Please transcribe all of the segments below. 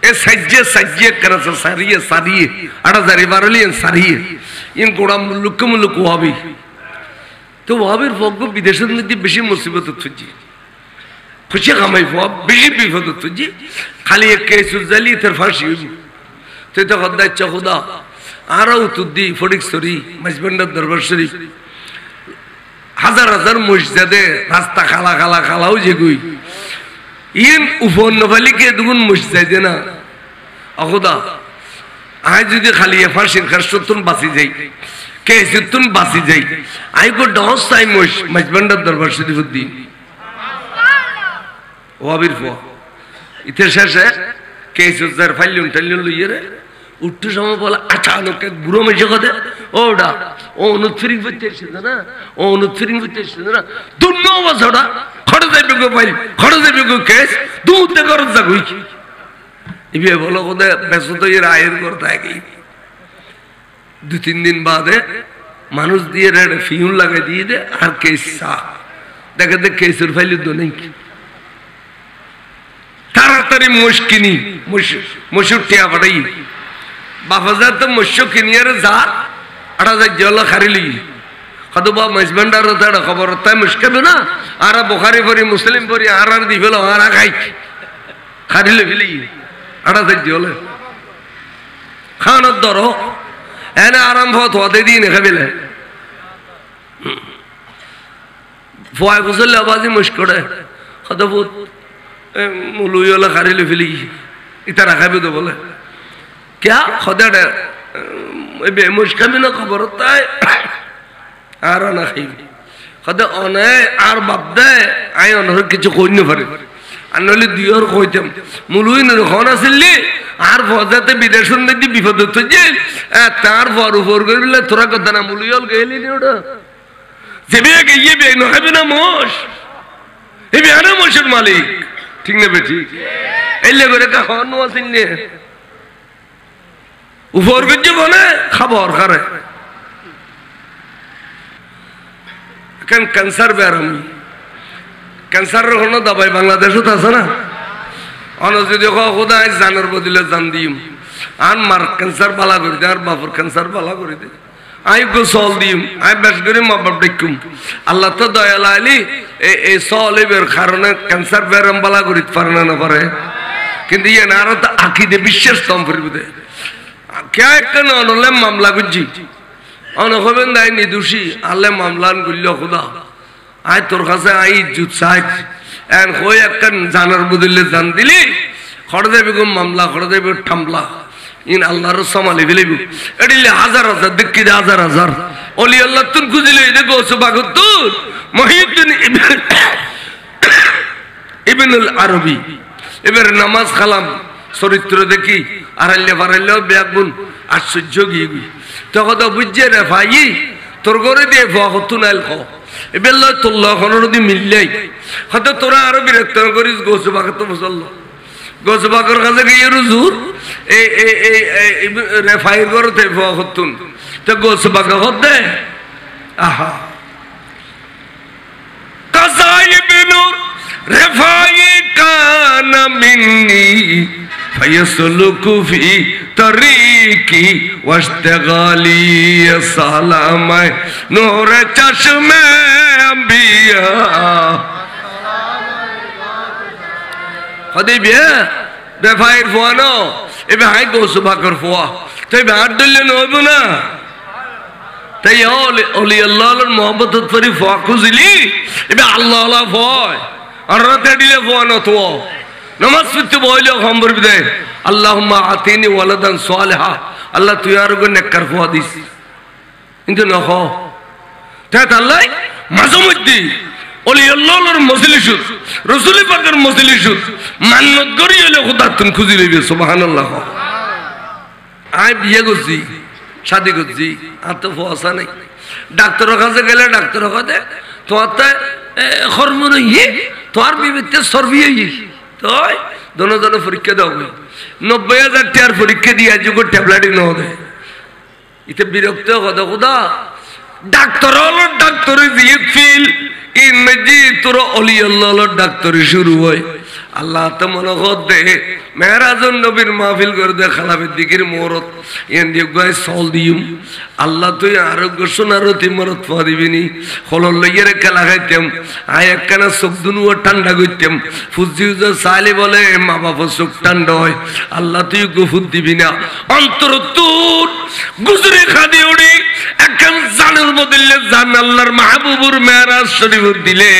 এ সাজ্জে করছে সারিয়ে 8012 সারিয়ে ইন গোড়া মুলুক ওয়াবি তো ওয়াবির ফক বিদেশের মধ্যে বেশি মুসিবত হচ্ছে খুশি কামাই ফক বেশি বিপদ হচ্ছে খালি এক কেস জালি তার ফাঁসি তুই তো খোদা ইচ্ছা খোদা আরও তুদ্দি ফটিকছড়ি মাঝবান্ডার দরবার শরীফ হাজার হাজার মসজিদে রাস্তা খালাও যে গুই ইন উপর নবালিকে দুগুণ মসজিদ না অখোদা আয় যদি খালি ফাঁসির খার সত্তর বাঁচি যাই কে সত্তর বাঁচি যাই আই গো ডস চাই মাঝবান্ডার দরবার শরীফ উদ্দিন ওয়াবির ফ ইতে শেষে কে সুজার ফাইলুন টাইলুন লইয়ে রে উঠতে সময় বলে আচানক এক বুড়ো মেশে কথা ওটা ও অনুদ ফিরিং করতে এসেছে না ও অনুদ ফিরিং করতে এসেছে না দুর্ন বছরটা খড়ে যাইবে গো ফাইল খড়ে যাইবে গো কেস দুধে করত যাগুই ইবে বলো কোথায় ব্যস্ত এর আয়ের করতে একই 2-3 দিন বাদে মানুষ দিয়ে রেড ফিউন লাগাই দিয়ে দে আর কেস সাহ দেখে দেখ কেসের ফাইল তো নেই তাড়াতাড়ি মুশকিনি মশুর টিয়া পাঠাই বাফাজার তো মৎস্য কিনিয়ারে যা 8000 জল খারিলি কত বা মজবান্ডার তাড়া খবর তাই মুশকিল না আর বুখারী পড়ি মুসলিম পড়ি আর দি ফেলো আর খাই খারিলে ফেলি 8000 জল খানার ধরো এনে আরাম হতে দিন খাবিলে ফয় গুসল আবাজি মুশকিলে কত বহুত মুলুইলা খারিলে ফেলি ইতা রাখাবে তো বলে क्या खुदा डे बे मुश्किल ना खबर होता है आरा ना खाई खुदा ओने आर बाबदे आये ओनहर किच्छु कोई नहीं फरे अन्नले दियोर कोईतम मुलुई ने खाना सिल्ली आर फौजाते विदेशन में दी विपद होते जे तार फॉर कर ले थोड़ा कदा ना मुलुइल गेली नहीं उड़ा जेबे के ये बे ना खाबे ना मोश ये बे आना मोशर मालिक ठीक ना बेटी एल्ले करे का खानो सिल्ली উপর গিয়ে বলে খবর করে কেন ক্যান্সার ব্যারাম ক্যান্সারের কোনো দবাই বাংলাদেশে তো আছে না অন্য যদি খোদা জানার বদলে জান দিম আর মার ক্যান্সার বালা করে দে আর বাপর ক্যান্সার বালা করে দে আই গো সল দিম আই বেশ করে মা বাপ দেখুম আল্লাহ তো দয়াল আলী এই সলেবের কারণে ক্যান্সার ব্যারাম বালা করে পারে না পারে কিন্তু ইয়ে না তো আকিদে বিশ্বাস কম করবে দে क्या एक अनले मामला गुज्जी अनखबेन दाई निदुषी आले मामलान गुल्लो खुदा आय तोर काছে আই ইজ্জত চাই এন কই একখান জানার বদলে জান দিলি খড় দেবে গো মামলা খড় দেবে ঠামলা ইন আল্লাহর সামালি ফেলিব এডিলে হাজার হাজার দেখি হাজার হাজার ওলি আল্লাহ তুন খুঁজিলে দেখো সুবাগুতুর মহিউদ্দিন ইবনুল আরবি এবারে নামাজ কালাম চরিত্র দেখি আড়াইলে ফারাইলেও ব্যাগুন আশ্চর্য গিয়ে তখন তো বুঝছে রে ভাই তোর ঘরে দিয়ে ভতুন আইল খ এবার তোর লখনদি মিললেই হয়তো তোরা আরো বিরক্ত করিস গোসু বাঘ তো মুসল্ল গোসু বাঘর কাছে গিয়ে রুজুর এই রেফাইর ঘরতে ভতুন তো গোসু বাঘ হতে আহা কাসাই বিনুর রেফাই কানা মিন্নি فيسلك في طريقي واشتغالي سلام نور چشم انبياء خديبيا بفاير فوانو ابي هاي غوث باكر فوا تي بعد لنا ابنا تي اولي الله المحبت فري فاكوزلي ابي الله لا فوي ارته ديله فوانو تو नमाज पढ़ते बोले हम बरबदे अल्लाहुम्मा आतीनी वलदन सालिहा अल्लाह तू यार को नेकर फुआदिस इनके न हो तात अल्लाह मजमुद्दी ओली अल्लाहर मजलिसुत रसूल पाकर मजलिसुत मान्नत करी एले खुदा तुम खुजी लेबे सुबहानाल्लाह आय बिये गजी शादी गजी आतो फसा नहीं ডাক্তার কাছে গেলে ডাক্তার কতে তোতে হরমোন ই তোর বিবিতে সরবিয়ে तो दोनों दोनों परीक्षा दो 90,000 टार परीक्षा दिया जो को टैबलेट न हो दे इतने विरक्त हो खुदा ডাক্তার হলো ডাক্তারে জিয়ে ফিল ইনজি তোর অলি আল্লাহর ডাক্তারি শুরু হয় আল্লাহ তো মনে করতে মেহরাজুন নবীর মাহফিল করে দে খালাবের দিকের মোরত এন দিয়ে গায়ে সল দিম আল্লাহ তুই আরোগ্য সোনারও তিমরত পা দিবিনি হলর লইয়ের খেলা খাইতাম আয় একখানা চোখ দুনুও ঠান্ডা করতাম ফুজি চাইলে বলে মা বাবা চোখ ঠান্ডা হয় আল্লাহ তুই গুফুর দিবি না অন্তর তোর গুজরে খাদি উড়ি একখান জানের বদলে জান আল্লাহর মাহবুবুর মেহরাজ শরীফ দিলে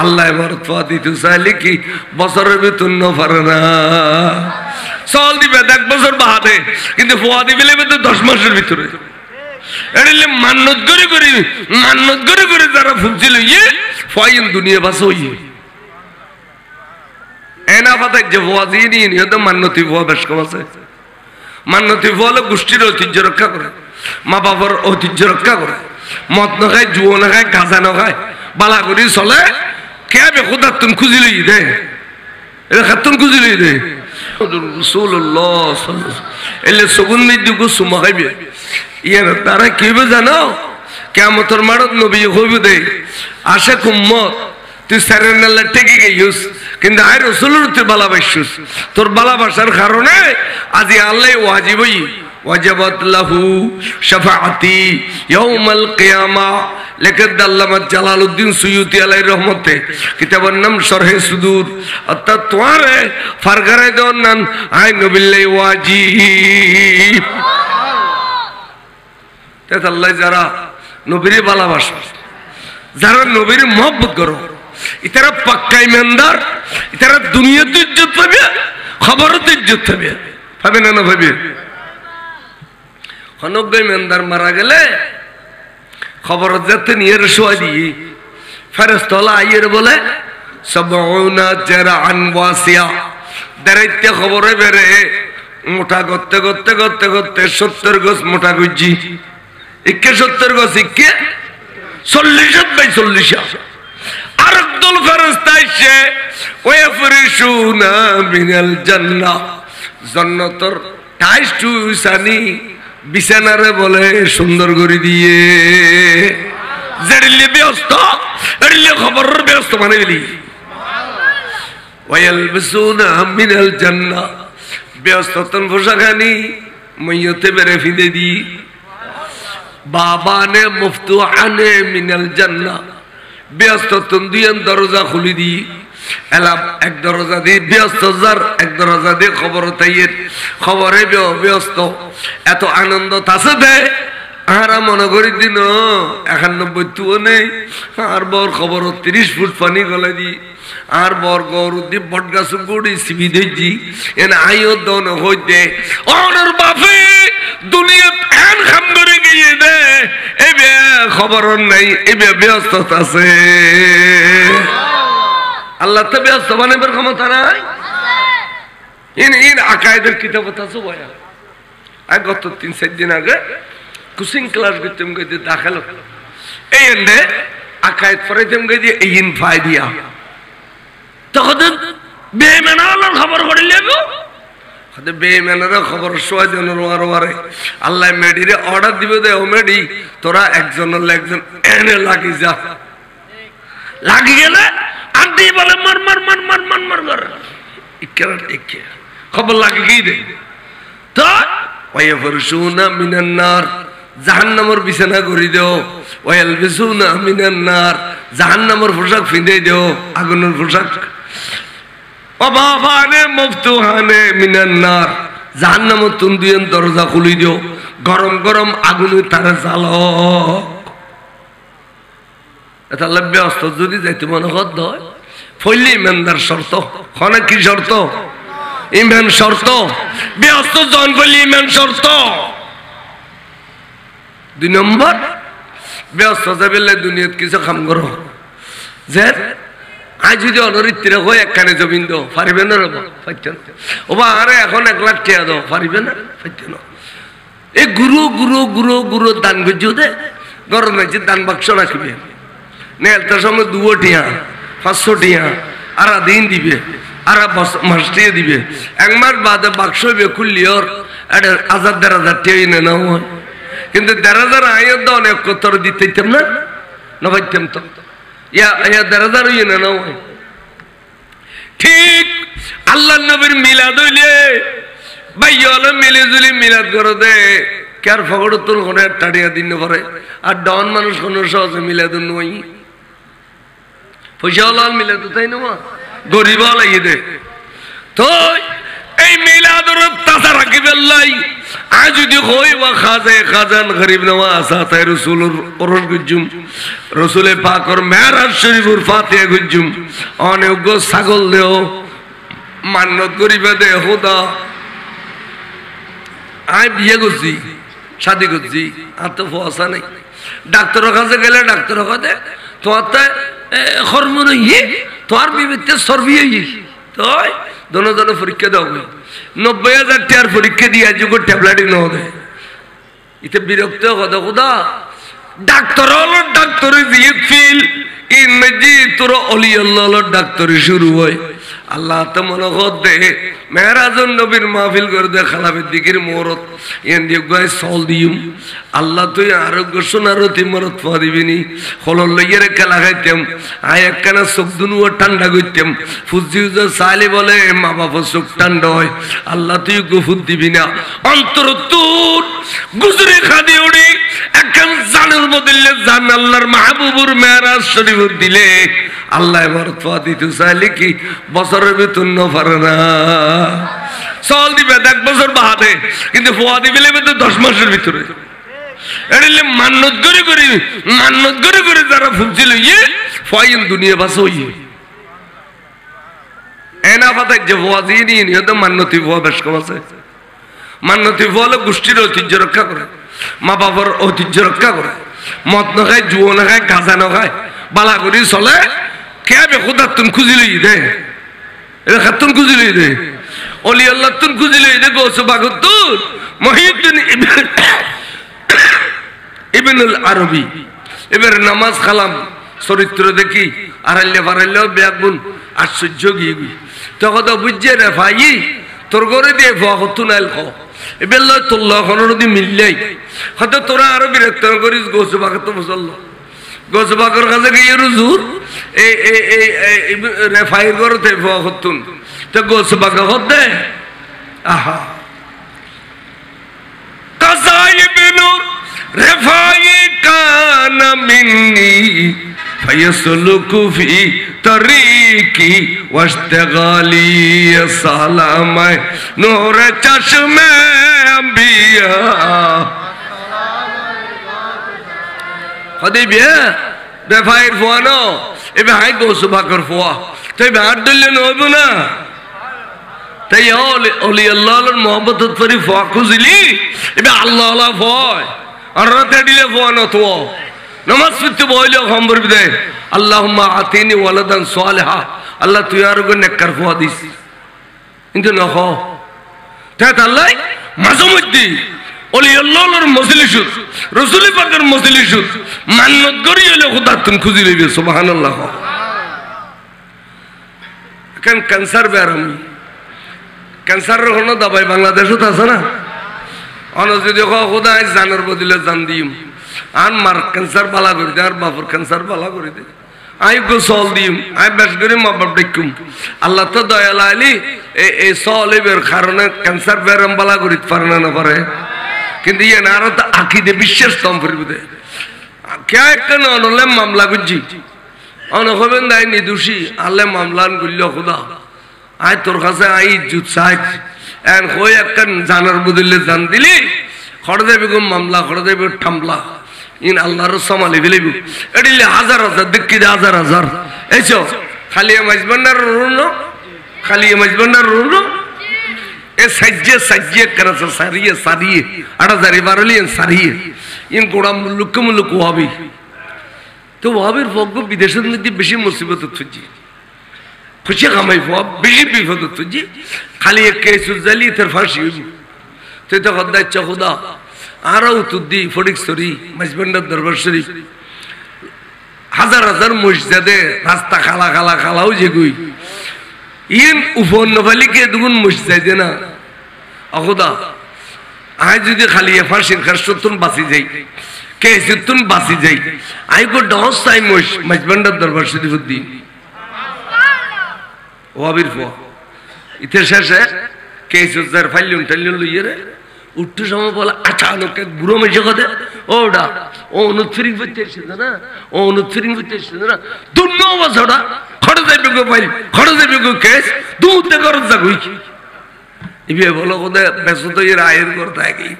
আল্লাহ এবার পা দিতে চাইলে কি বছরের বেতন ন পারে না চল দিবে 1 বছর বাদে কিন্তু ফোয়া দিবে 10 মাসের ভিতরে এড়িলে মান্নত করে যারা ফুলছিল ইয়ে ফয়ন দুনিয়া বাস হইয়ে এনা ফাতে যে ফোয়া দিয়ে নিয়ে তো মান্নতি ফোয়া বেশ কম আছে মান্নতি ফোয়া হলো গোষ্ঠীর ঐতিহ্য রক্ষা করে মা বাবার ঐতিহ্য রক্ষা করে মদ না খায় জুয়ো না খায় গাঁজা না খায় বালা করি চলে কে খোদার তুন খুঁজি লই দে এটা খাতুন খুঁজি লই দে রাসূলুল্লাহ এলে সগুন মিদ্যুক সুমা খাইবে ইয়ার তারা কিবে জানো কিয়ামতের মাঠত নবী কইবে দে আশা উম্মত তুই সারেনাল্লা টেকে গেছিস কিন্তু আয় রাসূলের তুই ভালোবাসিস তোর ভালোবাসার কারণে আজি আল্লাহ ওয়াজিব হই ওয়াজাবাত লাহু শাফাআতি ইয়াউমাল কিয়ামা লেখেন আল্লামা জালালউদ্দিন সুয়ুতি আলাইহির রহমতে কিতাবের নাম শরহে সুদূর অর্থাৎ তোয়ারে ফারগারে দেওয়ার নাম আই নবিল্লাহ ওয়াজিব তাই আল্লাহ যারা নবীর ভালোবাসে যারা নবীর মহব্বত করো ইতারা পাক্কা ইমানদার ইতারা দুনিয়াতে ইজ্জত পাবে খবরতে ইজ্জত পাবে পাবে না না পাবে অনজ্ঞ ইমানদার মারা গেলে খবর যাতে নিয়ে শোয়া দিই ফেরেশতা আইয়ের বলে সাবউনা জারআন ওয়াসিয়া দাঁড়াইতে খবরে বেরে মোটা করতে করতে করতে করতে 70 গজ মোটা গুজি 71 গজ ইকে 40 আর একদল ফেরেশতা এসে ওয়াফরিশুনা মিনাল জান্নাহ জান্নাতের টাইস টুসানি বিছানারে বলে সুন্দর করে দিয়ে জেরিলে ব্যস্ত এরিলে খবরের ব্যস্ত মানে বলি ওয়ালবিসুনা মিনাল জান্নাহ ব্যস্ততন পোশাকানি মইয়তে বেরে ফিদে দি বাবানে মুফতুহানে মিনাল জান্নাহ ব্যস্ততন দুইন দরজা খুলি দি এলাম এক দরজা দিয়ে ব্যস্ত যার এক দরজা দিয়ে খবর তাইয়ের খবরে ব্যস্ত এত আনন্দ তাছে দেয় আরা মনে করি দিন 91 তুও নেই আর বর খবর 30 ফুট পানি গলে দি আর বর গরু দি বট গাছ গুড়ি সিবি দেজি এন আইও দন হইতে ওর বাপে দুনিয়া এন খাম করে গিয়ে দে এবে খবর নাই এবে ব্যস্ত আছে আল্লাহ তো ব্যস্ত বানাবার ক্ষমতা নাই ইন আকায়েদের কিতাব আছে বয়া আর গত 3-4 দিন আগে কোচিং ক্লাস করতাম গিয়ে দাখিল এই এন্ডে আকায়েদ পড়াইতাম গিয়ে ইন ফায়দিয়া তখন বেঈমানের খবর করিলে গো হতে বেঈমানের খবর সোয়া জনের ওয়ারে আল্লাহ মেডিরে অর্ডার দিবে দে ও মেডি তোরা একজনের একজন এনে লাগি যা লাগি গেলে আন্টি বলে মার মার মার মার মার মার মার ইকরা দেখে খবর লাগি কি দে তো ওয়াফরশুনা মিনান নার জাহান্নামের বিছানা করে দাও ওয়ালবিসুনা মিনান নার জাহান্নামের পোশাক পিঁধে দাও আগুনের পোশাক বাবানে মুফতুহানে মিনান নার জাহান্নামের তুন্দিয়ান দরজা খুলি দাও গরম গরম আগুনে তারা জ্বালো এটা লাগবে অস্ত যদি যাইতে মনে করতে হয় ফইলে ইমানদার শর্ত হনে কি শর্ত ইমান শর্ত ব্যস্ত জন ফইলে ইমান শর্ত 2 নম্বর ব্যস্ত যাবেলে দুনিয়াত কিছু কাম করো যে আজ যদি অনরিত্রে হয় একখানে জমিন দাও পারিবে না রব পাইতেন ওবা আরে এখন 1 লাখ টাকা দাও পারিবে না পাইতেন এই গুরু গুরু গুরু গুরু দান গজু দে গরম আছে দান বাক্স রাখবে নেলতার সময় 2 টিয়া 500 টিয়া আর দিন দিবে আর মাস টিয়া দিবে 1 মাস বাদে বাক্স হবে খুললিওর এটা 1000-1500 টিয়া এনে নাও কিন্তু 1000 আয়াত দাও অনেক কতর দিতেইতাম না না পাইতাম তো ইয়া 1000 হইয়ে না না ঠিক আল্লাহর নবীর মিলাদ হইলে ভাইয়া হলো মিলেজুলি মিলাদ করে দে কার ফগড় তোর কোনে টাড়িয়া দিন পরে আর ডন মানুষ কোন সহজে মিলাদ নই পয়সা হলো মিলাদ তাই না গরিব লাগিয়ে দে তো এই মিলাদুর তাজা রাখি বেল্লাই আজ যদি কই ওয়া খাজে খাজান গরিব নওয়া আসাতে রাসূলুর ওরস গুজুম রাসূলে পাকর মেরাজ শরীফুর ফাতিহা গুজুম অনেক ছাগল দেও মান্নত করিবে দে খোদা আই বিয়ে করছি শাদি করছি আর তো ফসা নেই ডাক্তারের কাছে গেলে ডাক্তার কাছে তোমার তো হরমোন ইয়ে তোমার বিবিতে সর্বি তো দোনো দোনো পরীক্ষা দাও 90,000 টাকার পরীক্ষা দিয়ে আজ ট্যাবলেটই না হবে এতে বিরক্ত কথা খোদা ডাক্তার হলো ডাক্তারি দিয়ে ফিল ইনজি তোর অলি আল্লাহ ডাক্তারি শুরু হয় আল্লাহ তো মনে করতে মেহরাজুন নবীর মাহফিল করে দে খালাবের দিকের মোরত এন দিয়ে গায়ে সল দিম আল্লাহ তুই আরোগ্য সোনারও তুই মরত পা দিবিনি হলর লইয়ের খেলা খাইতাম আয় একখানা চোখ দুনুও ঠান্ডা করতাম ফুজি চাইলে বলে মা বাবা চোখ ঠান্ডা হয় আল্লাহ তুই গুফুর দিবি না অন্তর তোর গুজরে খাদি উড়ি একখান জানের বদলে জান আল্লাহর মাহবুবুর মেহরাজ শরীফ দিলে আল্লাহ মরত পা দিতে চাইলে কি বছরের ভিতর ন পারে না চল দিবে 1 বছর বাদে কিন্তু ফোয়া দিবে 10 মাসের ভিতরে এড়িলে মান্নত করে যারা ফুলছিল ইয়ে ফয়ন দুনিয়া বাস হইয়ে এনা পাতা যে ফোয়া দিয়ে নিয়ে তো মান্নতি ফোয়া বেশ কম আছে মান্নতি ফোয়া হলো গোষ্ঠীর ঐতিহ্য রক্ষা করে মা বাবার ঐতিহ্য রক্ষা করে মদ না খায় জুয়ো না খায় গাঁজা না খায় বালা করি চলে কে বেকুদার তুন খুঁজি লই দে এটা খাতুন খুঁজি লই দে অলি আল্লাহ তুন খুঁজি লই দে গৌস বাগতুন মহিউদ্দিন ইবনুল আরবি এবার নামাজ খালাম চরিত্র দেখি আড়াইলে বাড়াইলে ব্যাগুন আশ্চর্য গিয়ে তখন তো বুঝছে রে ভাই তোর ঘরে দিয়ে ভুয়া হতুন আইল খ এবার লয় তোল্লা খনের যদি মিললেই হয়তো তোরা আরো বিরক্ত করিস গৌস বাগত মুসল্লা গৌস বাগর কাছে গিয়ে রুজুর রেফাইর ঘরতে ভুয়া হতুন তো গৌস বাগ হতে আহা কাসাইবিনুর রেফাই কানা মিন্নি ফায়াসলুকু ফি তরিকি ওয়াশতাগালি সালামায় নূর চশমে আম্বিয়া হদি বিয়া রেফাইর ফুয়ানো এবে হাই গৌস বাকর ফুয়া তাই হাত দিলে নইব না তাই অলি আল্লাহর মোহাম্মত ফরি ফুয়া খুঁজলি এবে আল্লাহ আল্লাহ ভয় আর রাতে দিলে ফুয়া না তো নামাজ পড়তে বইলে খবর দে আল্লাহুম্মা আতিনি ওয়ালাদান সালিহা আল্লাহ তুই আর গো নেককার ফুয়া দিস কিন্তু না হ তাই আল্লাহ মাঝে মধ্যে অলি আল্লাহর মজলিস রাসূল পাকের মজলিস মান্নত করি হলে খোদা তুমি খুঁজি লইবে সুবহানাল্লাহ কেন ক্যান্সার বেরাম ক্যান্সারের কোনো দাবাই বাংলাদেশত আছে না অন যদি খোদা জানের বদলে জান দিম আন মার ক্যান্সার বালা করে দে আর বাপর ক্যান্সার বালা করে দে আই গো সল দিম আই বেশ করে মা বাপ দেখুম আল্লাহ তো দয়াল আলী এই সলেবের কারণে ক্যান্সার বেরাম বালা করিতে পারে না পারে কিন্তু ইয়ে না আরো তো আকিদে বিশ্বাস কম করবে দে কে একটা অনলে মামলা করছি অনহবেন দায় নিদোষী আল্লাহ মামলান করল খোদা আয় তোর কাছে আই ইজ্জত চাই এন কই একটা জানার বদলে জান দিলি খড় দেবে গো মামলা খড় দেবে ঠামলা ইন আল্লাহর সামালি ফেলিব এডিলে হাজার হাজার দেখি দে হাজার হাজার এইছো খালি মাইজবান্ডার রুন খালি মাইজবান্ডার রুন এ সাজ্জে করছে সারিয়ে আড়া জারি বারলি সারিয়ে ইন গোড়া মুলুক ওয়াবি তো ওয়াবির ভোগ বিদেশের মধ্যে বেশি মুসিবত হচ্ছে খুশি কামাই বেশি বিপদ হচ্ছে খালি এক কেস জালি তোর ফাঁসি হইব তুই তো খদ্দা ইচ্ছা খোদা আরো উত্তরদি ফটিকছড়ি মাইজবান্ডার দরবার শরীফ হাজার হাজার মসজিদে রাস্তা খালাও যে গুই ইন উপর নফালিকে দুগুণ মসজিদে না অখোদা আই যদি খালি ফাঁসির খাসতুন বাঁচি যাই কেসুতুন বাঁচি যাই আই গো ডস টাইম মাইজবান্ডার দরবার শরীফুদ্দিন ওয়াবির ফোয়া ইতে শেষে কেসুজার ফাইলুন টাইলুন লইয়ে রে উঠতে সময় বলে আচানক এক বুড়ো মেশে কথা ওটা ও অনুচ্ছরিং করতে এসেছে না ও অনুচ্ছরিং করতে এসেছে না দুর্ন বছরটা খড়ে যাইবে গো ফাইল খড়ে যাইবে গো কেস দুতে করত যা কই ইবে বলো কোদে ব্যস্ত এর আয়ের করতে একই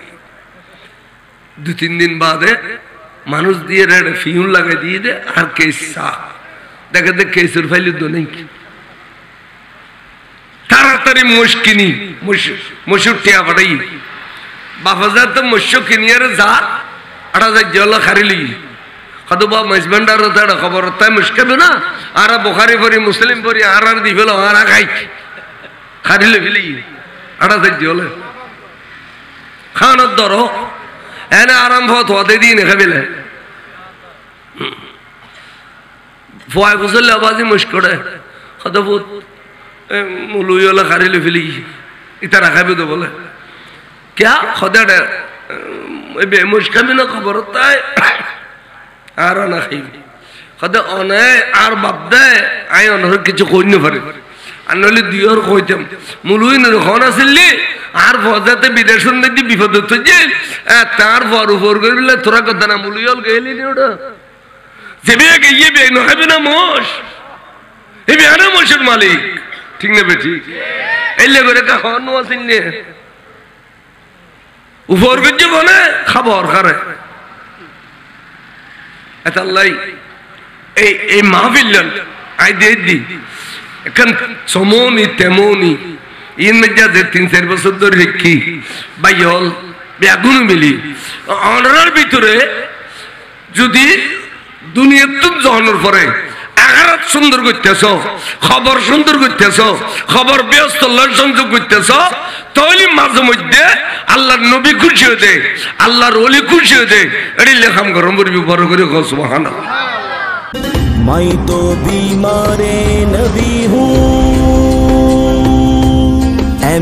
2-3 দিন বাদে মানুষ দিয়ে রেড ফিউন লাগাই দিয়ে দে আর কেস সা দেখে দেখ কেসের ফাইল তো নেই তাড়াতাড়ি মুশকিনি মুশুর টিয়া পাঠাই বাফাজার তো মুশো কিনিয়ার যা আড়া যা জল খারিলি কত বা মেজবান্ডার তাড়া খবর তাই মুশকিল না আর বুখারী পড়ি মুসলিম পড়ি আর দি ফেলো আর খাই খারিলে ফেলি আড়া যা জল খানার ধরো এনে আরম্ভ হতে দিন খাবিলে ফয় বুঝলে আবাজি মুশকিলে কত বহুত মুলুইলা খারিলে ফেলি ইতা রাখাবি তো বলে क्या खुदा डे बे मुश्किल ना खबर होता है आरा ना खाई खुदा ओने आर बाबदे आये ओनहर किचु कोई नहीं फरे अन्नली दियर कोईतम मुलुई ने खाना सिल्ली आर फौजाते विदेशन में दी विपद तो जे तार फॉर कर बिल्ला थोड़ा कदा ना मुलुइल गेली नहीं उड़ा जेबे के ये बे ना खाबे ना मोश ये बे आना मोशर मालिक ठीक ना बेटी एल्ले करे का खानो सिल्ली উপর গিয়ে বলে খাবার করে এটা আল্লাহ এই মাহফিল আই দি এখন সমনি তেমনি ইন মেজাজে 3-4 বছর ধরে রেখি বাইল বেগুন মিলি অনরার ভিতরে যদি দুনিয়ার তো জহনের পরে আগারাত সুন্দর করতেছ খবর সুন্দর করতেছ খবর ব্যস্ত লয় সংযোগ করতেছ তাহলে মাঝে মধ্যে আল্লাহর নবী খুশি হতে আল্লাহর ওলি খুশি হতে এটি লেখাম গরম করবি বড় করে সুবহানাল্লাহ मैं तो बीमारे नबी हूँ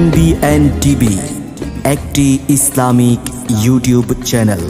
MBN TV একটি ইসলামিক ইউটিউব চ্যানেল।